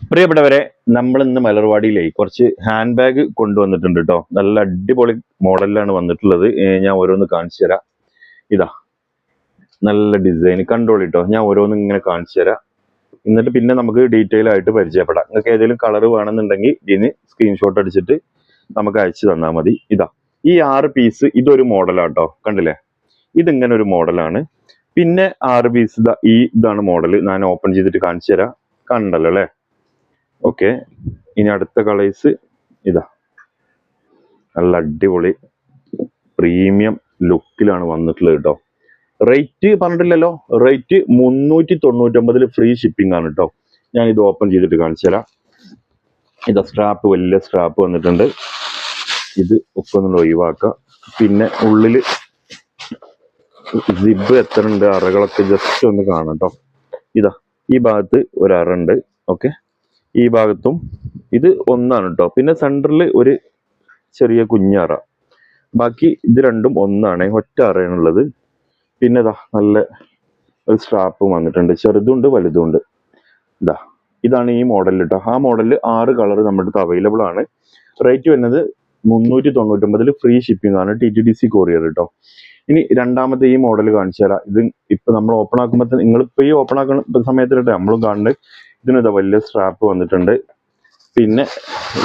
പ്രിയപ്പെട്ടവരെ, നമ്മൾ ഇന്ന് മലർവാടിയിലേ കുറച്ച് ഹാൻഡ് ബാഗ് കൊണ്ടുവന്നിട്ടുണ്ട് കേട്ടോ. നല്ല അടിപൊളി മോഡലിലാണ് വന്നിട്ടുള്ളത്. ഞാൻ ഓരോന്ന് കാണിച്ചു തരാം. ഇതാ നല്ല ഡിസൈൻ കണ്ടോളി കേട്ടോ. ഞാൻ ഓരോന്ന് ഇങ്ങനെ കാണിച്ചു തരാം. എന്നിട്ട് പിന്നെ നമുക്ക് ഡീറ്റെയിൽ ആയിട്ട് പരിചയപ്പെടാം. നിങ്ങൾക്ക് ഏതെങ്കിലും കളർ വേണമെന്നുണ്ടെങ്കിൽ ഇതിന് സ്ക്രീൻഷോട്ട് അടിച്ചിട്ട് നമുക്ക് അയച്ചു തന്നാൽ മതി. ഇതാ ഈ 6 പീസ് ഇതൊരു മോഡലാണ് കേട്ടോ. കണ്ടില്ലേ, ഇതിങ്ങനെ ഒരു മോഡലാണ്. പിന്നെ 6 പീസ് ഇതാണ് മോഡൽ. ഞാൻ ഓപ്പൺ ചെയ്തിട്ട് കാണിച്ചു തരാം. കണ്ടല്ലോ അല്ലേ? ഓക്കെ, ഇനി അടുത്ത കളേഴ്സ് ഇതാ. നല്ല അടിപൊളി പ്രീമിയം ലുക്കിലാണ് വന്നിട്ടുള്ളത് കേട്ടോ. റേറ്റ് പറഞ്ഞിട്ടില്ലല്ലോ. റേറ്റ് 399 ഫ്രീ ഷിപ്പിംഗ് ആണ് കേട്ടോ. ഞാൻ ഇത് ഓപ്പൺ ചെയ്തിട്ട് കാണിച്ചു തരാം. ഇതാ സ്ട്രാപ്പ്, വലിയ സ്ട്രാപ്പ് വന്നിട്ടുണ്ട്. ഇത് ഒക്കെ ഒന്ന് ഒഴിവാക്കാം. പിന്നെ ഉള്ളില് സിബ് എത്ര ഉണ്ട്, അറകളൊക്കെ ജസ്റ്റ് ഒന്ന് കാണാം കേട്ടോ. ഇതാ ഈ ഭാഗത്ത് ഒരു അറ ഉണ്ട്. ഓക്കെ, ഈ ഭാഗത്തും ഇത് ഒന്നാണ് കേട്ടോ. പിന്നെ സെൻറ്ററിൽ ഒരു ചെറിയ കുഞ്ഞറ. ബാക്കി ഇത് രണ്ടും ഒന്നാണ്, ഒറ്റ അറയാണുള്ളത്. പിന്നെ ഇതാ നല്ല ഒരു സ്ട്രാപ്പും വന്നിട്ടുണ്ട്. ചെറുതുണ്ട് വലുതുണ്ട്. ഇതാണ് ഈ മോഡൽ കേട്ടോ. ആ മോഡലിൽ 6 കളർ നമ്മുടെ അടുത്ത് അവൈലബിൾ ആണ്. റേറ്റ് വരുന്നത് 399 ഫ്രീ ഷിപ്പിംഗ് ആണ്, TTDC കൊറിയർ കേട്ടോ. ഇനി രണ്ടാമത്തെ ഈ മോഡൽ കാണിച്ചു തരാം. ഇത് ഇപ്പൊ നമ്മൾ ഓപ്പൺ ആക്കുമ്പോൾ നിങ്ങളിപ്പോ ഈ ഓപ്പൺ ആക്കുന്ന സമയത്തിട്ട് നമ്മളും കാണുന്നത് ഇതിനിതാ വലിയ സ്ട്രാപ്പ് വന്നിട്ടുണ്ട്. പിന്നെ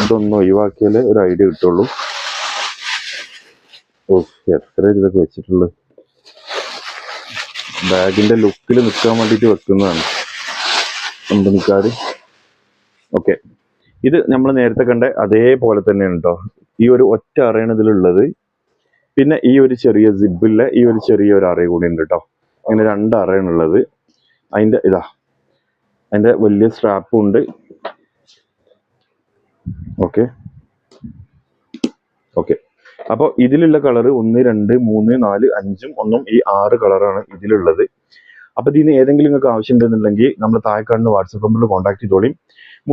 ഇതൊന്നും ഒഴിവാക്കിയാലേ ഒരു ഐഡിയ കിട്ടുള്ളൂ. എത്ര ഇതൊക്കെ വെച്ചിട്ടുള്ളത്. ബാഗിന്റെ ലുക്കിൽ നിൽക്കാൻ വേണ്ടിയിട്ട് വെക്കുന്നതാണ് കമ്പനിക്കാര്. ഓക്കെ, ഇത് നമ്മൾ നേരത്തെ കണ്ട അതേപോലെ തന്നെയാണ് കേട്ടോ. ഈ ഒരു ഒറ്റ അറയാണ് ഇതിലുള്ളത്. പിന്നെ ഈ ഒരു ചെറിയ സിബില്ല ഈ ഒരു ചെറിയ ഒരു അറ കൂടി ഉണ്ട് കേട്ടോ. അങ്ങനെ 2 അറയാണുള്ളത്. അതിന്റെ വലിയ സ്ട്രാപ്പും ഉണ്ട്. ഓക്കെ ഓക്കെ, അപ്പോൾ ഇതിലുള്ള കളർ 1, 2, 3, 4, 5 ഒന്നും ഈ 6 കളറാണ് ഇതിലുള്ളത്. അപ്പൊ ഇതിന് ഏതെങ്കിലും നിങ്ങൾക്ക് ആവശ്യം ഉണ്ടെന്നുണ്ടെങ്കിൽ നമ്മൾ താഴെ കാണുന്ന വാട്സപ്പ് നമ്പറിൽ കോൺടാക്ട് ചെയ്തോളി.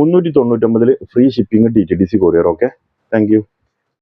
399 free shipping, TTDC courier. Okay, thank U.